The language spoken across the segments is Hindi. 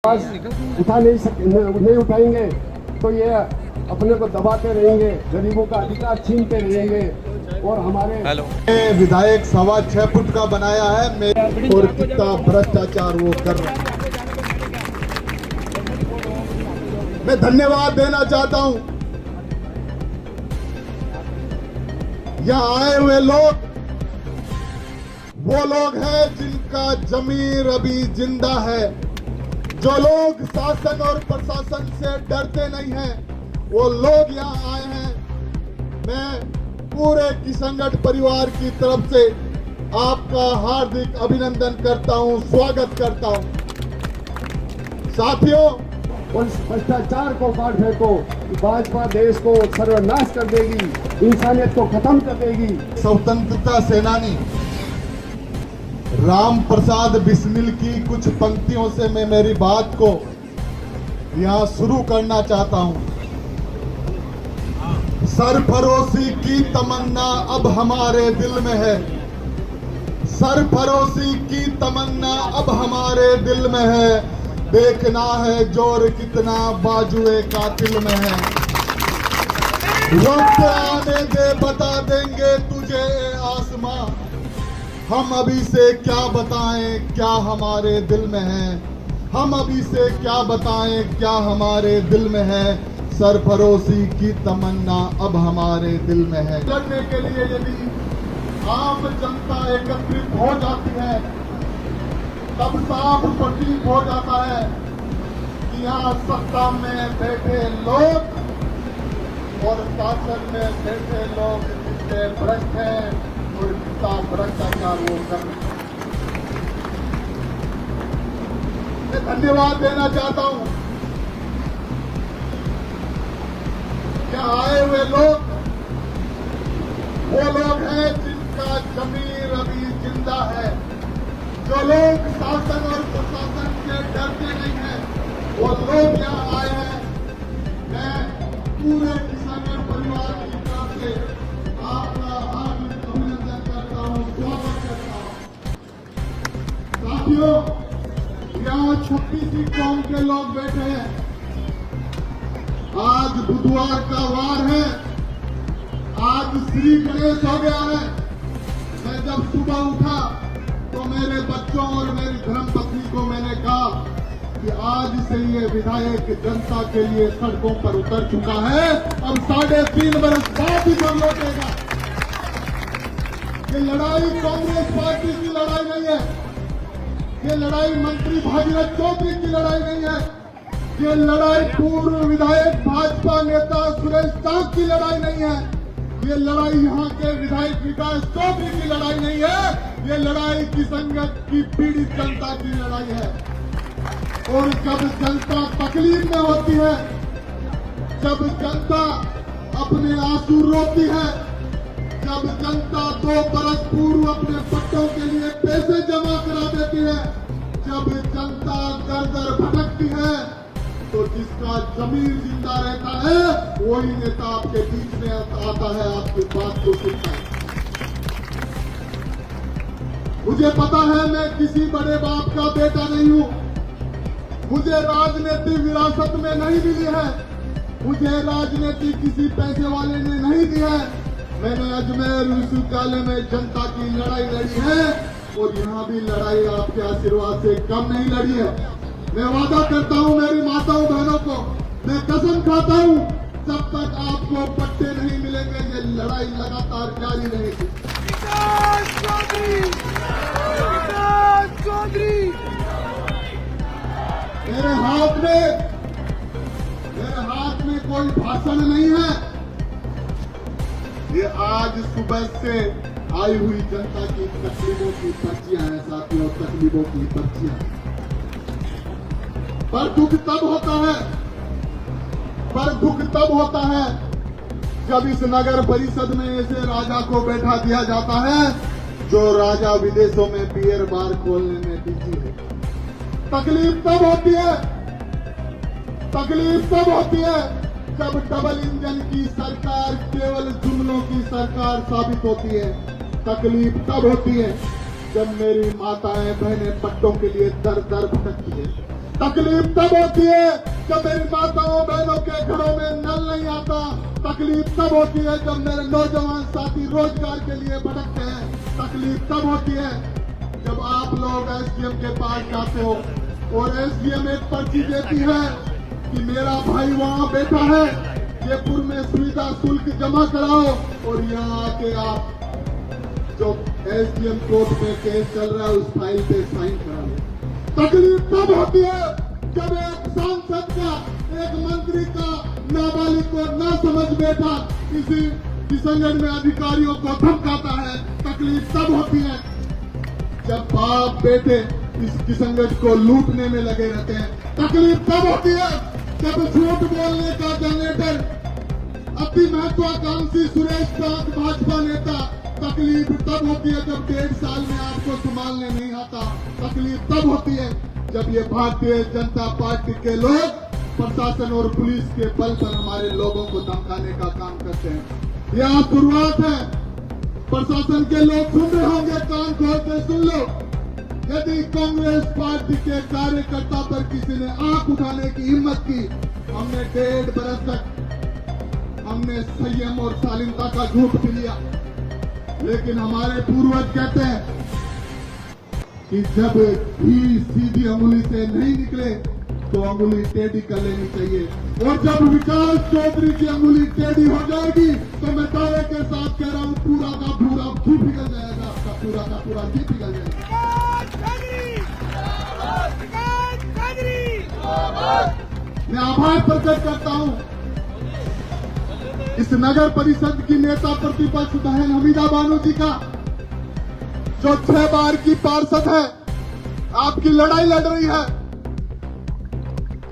नहीं उठाएंगे तो ये अपने को दबाते रहेंगे, गरीबों का अधिकार छीनते रहेंगे। और हमारे विधायक 6.25 फुट का बनाया है और कितना भ्रष्टाचार वो कर रहा है। मैं धन्यवाद देना चाहता हूं यहाँ आए हुए लोग, वो लोग हैं जिनका जमीर अभी जिंदा है। जो लोग शासन और प्रशासन से डरते नहीं हैं, वो लोग यहाँ आए हैं। मैं पूरे किशनगढ़ परिवार की तरफ से आपका हार्दिक अभिनंदन करता हूँ, स्वागत करता हूँ। साथियों, भ्रष्टाचार को काट फेंको। भाजपा देश को सर्वनाश कर देगी, इंसानियत को खत्म कर देगी। स्वतंत्रता सेनानी राम प्रसाद बिस्मिल की कुछ पंक्तियों से मैं मेरी बात को यहाँ शुरू करना चाहता हूँ। सरफरोशी की तमन्ना अब हमारे दिल में है, सरफरोशी की तमन्ना अब हमारे दिल में है। देखना है जोर कितना बाजुए कातिल में है। वक्त आने दे बता देंगे तुझे आसमां, हम अभी से क्या बताएं क्या हमारे दिल में है। हम अभी से क्या बताएं क्या हमारे दिल में है। सरफरोशी की तमन्ना अब हमारे दिल में है। लड़ने के लिए यदि आम जनता एकत्रित हो जाती है, तब साफ प्रतीत हो जाता है कि यहाँ सत्ता में बैठे लोग और शासन में बैठे लोग कितने भ्रष्ट हैं और कितना भ्रष्टाचार वो कर। मैं धन्यवाद देना चाहता हूं कि आए हुए लोग वो लोग हैं जिनका जमीर अभी जिंदा है। जो लोग शासन और प्रशासन से डरते नहीं हैं, वो लोग यहाँ आए हैं। मैं पूरे किशनगढ़ परिवार की तरफ से आपका हार्दिक अभिनंदन करता हूँ, स्वागत करता हूँ। साथियों, यहाँ 26 कौम के लोग बैठे हैं। आज बुधवार का वार है, आज श्री गणेश हो गया है। मैं जब सुबह उठा तो मेरे बच्चों और मेरी धर्मपत्नी को मैंने कहा कि आज से ये विधायक जनता के लिए सड़कों पर उतर चुका है, अब 3.5 बरस बाद ही जो लौटेगा। ये लड़ाई कांग्रेस पार्टी की लड़ाई नहीं है, ये लड़ाई मंत्री भागीरथ चौधरी की लड़ाई नहीं है, ये लड़ाई पूर्व विधायक भाजपा नेता सुरेश साहब की लड़ाई नहीं है, ये लड़ाई यहाँ के विधायक विकास चौधरी की लड़ाई नहीं है, ये लड़ाई किशनगढ़ की पीड़ित जनता की लड़ाई है। और जब जनता तकलीफ में होती है, जब जनता अपने आंसू रोती है, जब जनता 2 बरस पूर्व अपने पट्टों के लिए पैसे जमा करा देती है, जब जनता दर दर भटकती है, तो जिसका जमीर जिंदा रहता है वही नेता आपके बीच में आता है, आपकी बात को सुनता है। मुझे पता है मैं किसी बड़े बाप का बेटा नहीं हूं, मुझे राजनीति विरासत में नहीं मिली है, मुझे राजनीति किसी पैसे वाले ने नहीं दी है। मैंने अजमेर विश्वविद्यालय में जनता की लड़ाई लड़ी है और यहाँ भी लड़ाई आपके आशीर्वाद से कम नहीं लड़ी है। मैं वादा करता हूँ मेरी माताओं बहनों को, मैं कसम खाता हूँ, जब तक आपको पट्टे नहीं मिलेंगे ये लड़ाई लगातार जारी रहेगी। मेरे हाथ में कोई भाषण नहीं है, ये आज सुबह से आई हुई जनता की तकलीफों की पर्चियां हैं साथियों, तकलीफों की पर्चियां। पर दुख तब होता है जब इस नगर परिषद में ऐसे राजा को बैठा दिया जाता है जो राजा विदेशों में बियर बार खोलने में बिजी है। तकलीफ तब होती है जब डबल इंजन की सरकार केवल जुमलों की सरकार साबित होती है। तकलीफ तब होती है जब मेरी माताएं बहनें पट्टों के लिए दर दर भटकती है। तकलीफ तब होती है जब मेरी माताओं बहनों के घरों में नल नहीं आता। तकलीफ तब होती है जब मेरे नौजवान साथी रोजगार के लिए भटकते हैं। तकलीफ तब होती है जब आप लोग एसडीएम के पास जाते हो और एसडीएम एक पर्ची देती है कि मेरा भाई वहाँ बैठा है, जयपुर में सुविधा शुल्क जमा कराओ और यहाँ आके आप जो एसडीएम कोर्ट में केस चल रहा है उस फाइल पे साइन करा लो। तकलीफ तब होती है जब एक सांसद का, एक मंत्री का नाबालिग को न समझ बैठा किसी किशनगढ़ में अधिकारियों को धमकाता है। तकलीफ तब होती है जब बाप बेटे इस किशनगढ़ को लूटने में लगे रहते हैं। तकलीफ तब होती है जब झूठ बोलने का जनरेटर अति महत्वाकांक्षी सुरेश कांत भाजपा नेता। तकलीफ तब होती है जब 1.5 साल में आपको संभालने नहीं आता। तकलीफ तब होती है जब ये भारतीय जनता पार्टी के लोग प्रशासन और पुलिस के बल पर हमारे लोगों को धमकाने का काम करते हैं। यह शुरुआत है। प्रशासन के लोग सुन रहे होंगे, कान खोल के सुन लो। यदि कांग्रेस पार्टी के कार्यकर्ता पर किसी ने आंख उठाने की हिम्मत की, हमने 1.5 बरस तक हमने संयम और शालीनता का झूठ भी लिया, लेकिन हमारे पूर्वज कहते हैं कि जब भी सीधी अंगुली से नहीं निकले तो अंगुली टेढ़ी कर लेनी चाहिए। और जब विकास चौधरी की अंगुली टेढ़ी हो जाएगी तो मैं दावे के साथ कह रहा हूं, पूरा का पूरा घी पिघल जाएगा, आपका पूरा का पूरा घी पिघल जाएगा। मैं आभार प्रकट करता हूं इस नगर परिषद की नेता प्रतिपक्ष बहन हमीदा बानो जी का, जो 6 बार की पार्षद है, आपकी लड़ाई लड़ रही है।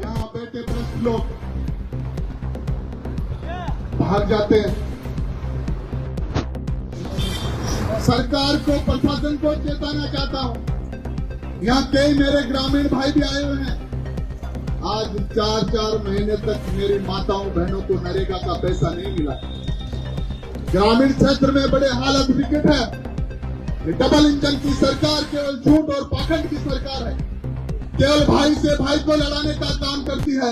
यहाँ बैठे भ्रष्ट लोग भाग जाते हैं। सरकार को, प्रशासन को चेताना चाहता हूं। यहाँ कई मेरे ग्रामीण भाई भी आए हुए हैं। आज 4-4 महीने तक मेरी माताओं बहनों को नरेगा का पैसा नहीं मिला। ग्रामीण क्षेत्र में बड़े हालत विकट है। डबल इंजन की सरकार केवल झूठ और पाखंड की सरकार है। केवल भाई से भाई को लड़ाने का काम करती है।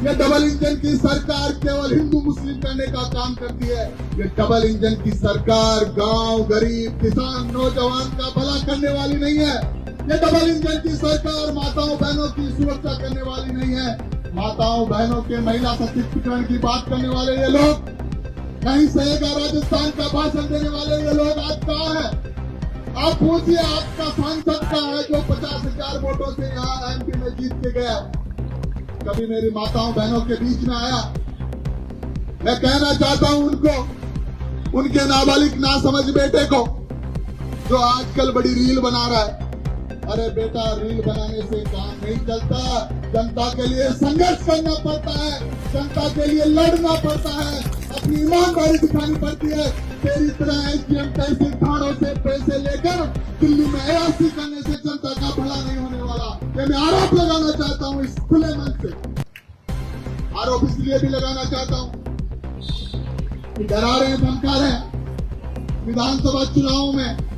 ये डबल इंजन की सरकार केवल हिंदू मुस्लिम करने का काम करती है। ये डबल इंजन की सरकार गांव, गरीब, किसान, नौजवान का भला करने वाली नहीं है। ये डबल इंजन की सरकार माताओं बहनों की सुरक्षा करने वाली नहीं है। माताओं बहनों के महिला सशक्तिकरण की बात करने वाले ये लोग, नहीं सहेगा राजस्थान का भाषण देने वाले ये लोग आज कहाँ है? आप पूछिए, आपका सांसद का है जो 50,000 वोटों से यहाँ एमपी में जीत के गया, कभी मेरी माताओं बहनों के बीच में आया? मैं कहना चाहता हूं उनको, उनके नाबालिग ना समझ बेटे को जो आजकल बड़ी रील बना रहा है। अरे बेटा, रील बनाने से काम नहीं चलता। जनता के लिए संघर्ष करना पड़ता है, जनता के लिए लड़ना पड़ता है, अपनी ईमानदारी दिखानी पड़ती है। तेरी तरह एसडीएम तहसील थानों से पैसे लेकर दिल्ली में अयाशी करने से जनता का भला नहीं होने वाला। ये मैं आरोप लगाना चाहता हूँ इस खुले मन से। आरोप इसलिए भी लगाना चाहता हूँ कि डरा रहे हैं, धमका रहे हैं। विधानसभा चुनावों में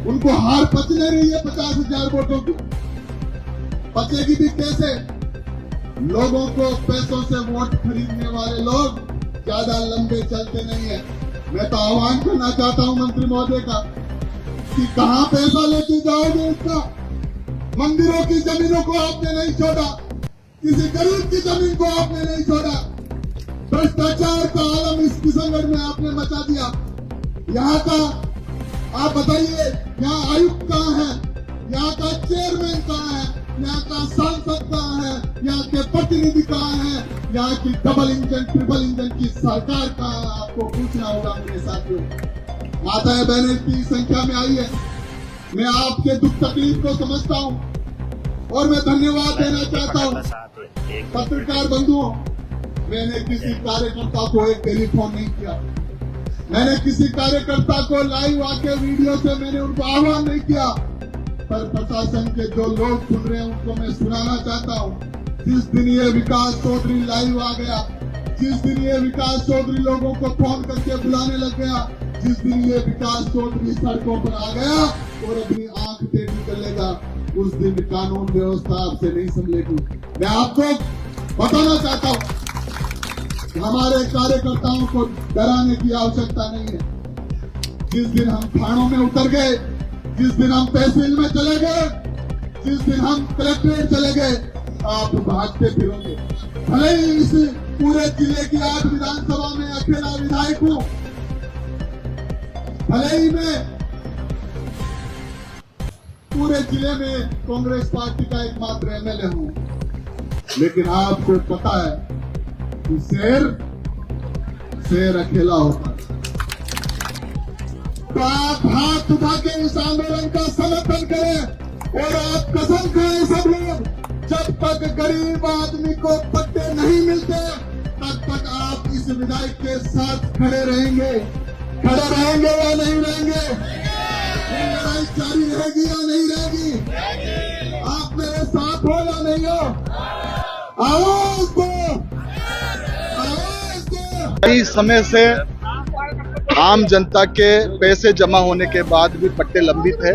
उनको हार पच नहीं रही है 50,000 वोटों की। पचेगी भी कैसे? लोगों को पैसों से वोट खरीदने वाले लोग ज्यादा लंबे चलते नहीं है। मैं तो आह्वान करना चाहता हूं मंत्री महोदय का कि कहां पैसा लेके जाओगे इसका? मंदिरों की जमीनों को आपने नहीं छोड़ा, किसी गरीब की जमीन को आपने नहीं छोड़ा। भ्रष्टाचार का आलम इस किशनगढ़ में आपने मचा दिया। यहाँ का आप बताइए, यहाँ आयुक्त कहाँ है? यहाँ का चेयरमैन कहाँ है? यहाँ का सांसद कहाँ है? यहाँ के प्रतिनिधि कहाँ है? यहाँ की डबल इंजन, ट्रिपल इंजन की सरकार कहाँ है? आपको पूछना होगा मेरे साथियों। माताएं बहनें की संख्या में आई है। मैं आपके दुख तकलीफ को समझता हूँ और मैं धन्यवाद देना चाहता हूँ पत्रकार बंधुओं। मैंने किसी कार्यकर्ता को एक टेलीफोन नहीं किया, मैंने किसी कार्यकर्ता को लाइव आके वीडियो से मैंने उनको आह्वान नहीं किया, पर प्रशासन के जो लोग सुन रहे हैं उनको मैं सुनाना चाहता हूँ। जिस दिन ये विकास चौधरी लाइव आ गया, जिस दिन ये विकास चौधरी लोगों को फोन करके बुलाने लग गया, जिस दिन ये विकास चौधरी सड़कों पर आ गया और अपनी आंख टेढ़ी कर लेगा, उस दिन कानून व्यवस्था आपसे नहीं संभलेगी। मैं आपको बताना चाहता हूं कि हमारे कार्यकर्ताओं को डराने की आवश्यकता नहीं है। जिस दिन हम थानों में उतर गए, जिस दिन हम तहसील में चले गए, जिस दिन हम कलेक्ट्रेट चले गए, आप भागते फिरोगे। भले ही इस पूरे जिले की 8 विधानसभा में अकेला विधायक हूं, भले ही मैं पूरे जिले में कांग्रेस पार्टी का एकमात्र एमएलए हूं, लेकिन आपको पता है कि शेर अकेला होता है। तो आप हाथ उठा के इस आंदोलन का समर्थन करें और आप कसम खाएं सब लोग, जब तक गरीब आदमी को पट्टे नहीं मिलते तब तक आप इस विधायक के साथ खड़े रहेंगे या नहीं रहेंगे? ये लड़ाई जारी रहेगी या नहीं रहेगी? आप मेरे साथ हो या नहीं हो? आवाज दो, आवाज दो। कई समय से आम जनता के पैसे जमा होने के बाद भी पट्टे लंबित है।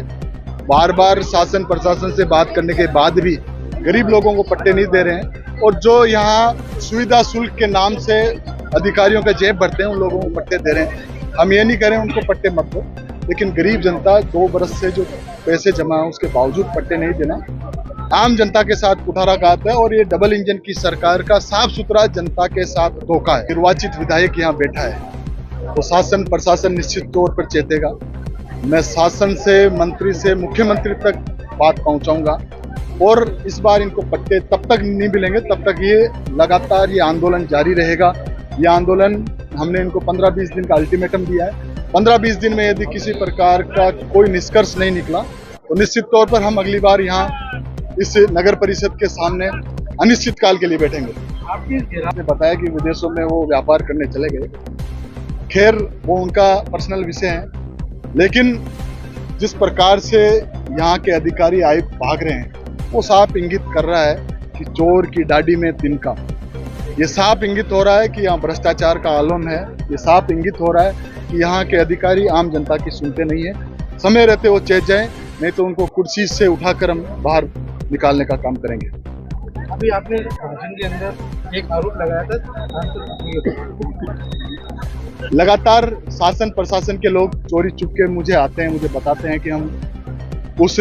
बार बार शासन प्रशासन से बात करने के बाद भी गरीब लोगों को पट्टे नहीं दे रहे हैं, और जो यहाँ सुविधा शुल्क के नाम से अधिकारियों का जेब भरते हैं उन लोगों को पट्टे दे रहे हैं। हम ये नहीं करें उनको पट्टे मत दो, लेकिन गरीब जनता 2 बरस से जो पैसे जमा है उसके बावजूद पट्टे नहीं देना आम जनता के साथ कुठाराघात है, और ये डबल इंजन की सरकार का साफ सुथरा जनता के साथ धोखा है। निर्वाचित विधायक यहाँ बैठा है तो शासन प्रशासन निश्चित तौर पर चेतेगा। मैं शासन से, मंत्री से, मुख्यमंत्री तक बात पहुंचाऊंगा, और इस बार इनको पट्टे तब तक नहीं मिलेंगे तब तक ये लगातार ये आंदोलन जारी रहेगा। ये आंदोलन हमने इनको 15-20 दिन का अल्टीमेटम दिया है। 15-20 दिन में यदि किसी प्रकार का कोई निष्कर्ष नहीं निकला तो निश्चित तौर पर हम अगली बार यहाँ इस नगर परिषद के सामने अनिश्चित काल के लिए बैठेंगे। आपने बताया कि विदेशों में वो व्यापार करने चले गए, खैर वो उनका पर्सनल विषय है, लेकिन जिस प्रकार से यहाँ के अधिकारी आयुक्त भाग रहे हैं वो साफ इंगित कर रहा है कि चोर की डाडी में तिनका। ये साफ इंगित हो रहा है कि यहाँ भ्रष्टाचार का आलम है। ये साफ इंगित हो रहा है कि यहाँ के अधिकारी आम जनता की सुनते नहीं है। समय रहते वो चेत जाएं, नहीं तो उनको कुर्सी से उठाकर हम बाहर निकालने का काम करेंगे। अभी आपने भाषण के अंदर एक आरोप लगाया था, लगातार शासन प्रशासन के लोग चोरी चुपके मुझे आते हैं, मुझे बताते हैं कि हम उस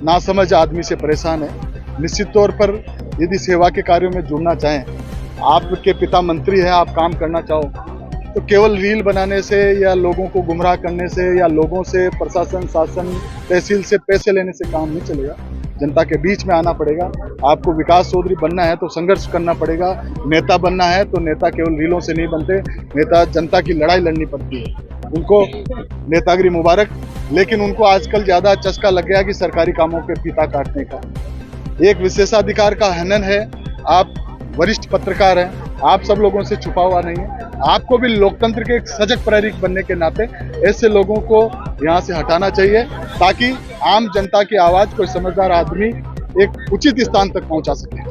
नासमझ आदमी से परेशान हैं। निश्चित तौर पर यदि सेवा के कार्यों में जुड़ना चाहें, आपके पिता मंत्री हैं, आप काम करना चाहो तो केवल रील बनाने से या लोगों को गुमराह करने से या लोगों से प्रशासन, शासन, तहसील से पैसे लेने से काम नहीं चलेगा। जनता के बीच में आना पड़ेगा। आपको विकास चौधरी बनना है तो संघर्ष करना पड़ेगा। नेता बनना है तो नेता केवल रीलों से नहीं बनते, नेता जनता की लड़ाई लड़नी पड़ती है। उनको नेतागिरी मुबारक, लेकिन उनको आजकल ज्यादा चस्का लग गया कि सरकारी कामों पे फीता काटने का। एक विशेषाधिकार का हनन है। आप वरिष्ठ पत्रकार हैं, आप सब लोगों से छुपा हुआ नहीं है। आपको भी लोकतंत्र के एक सजग प्रहरी बनने के नाते ऐसे लोगों को यहाँ से हटाना चाहिए, ताकि आम जनता की आवाज कोई समझदार आदमी एक उचित स्थान तक पहुंचा सके।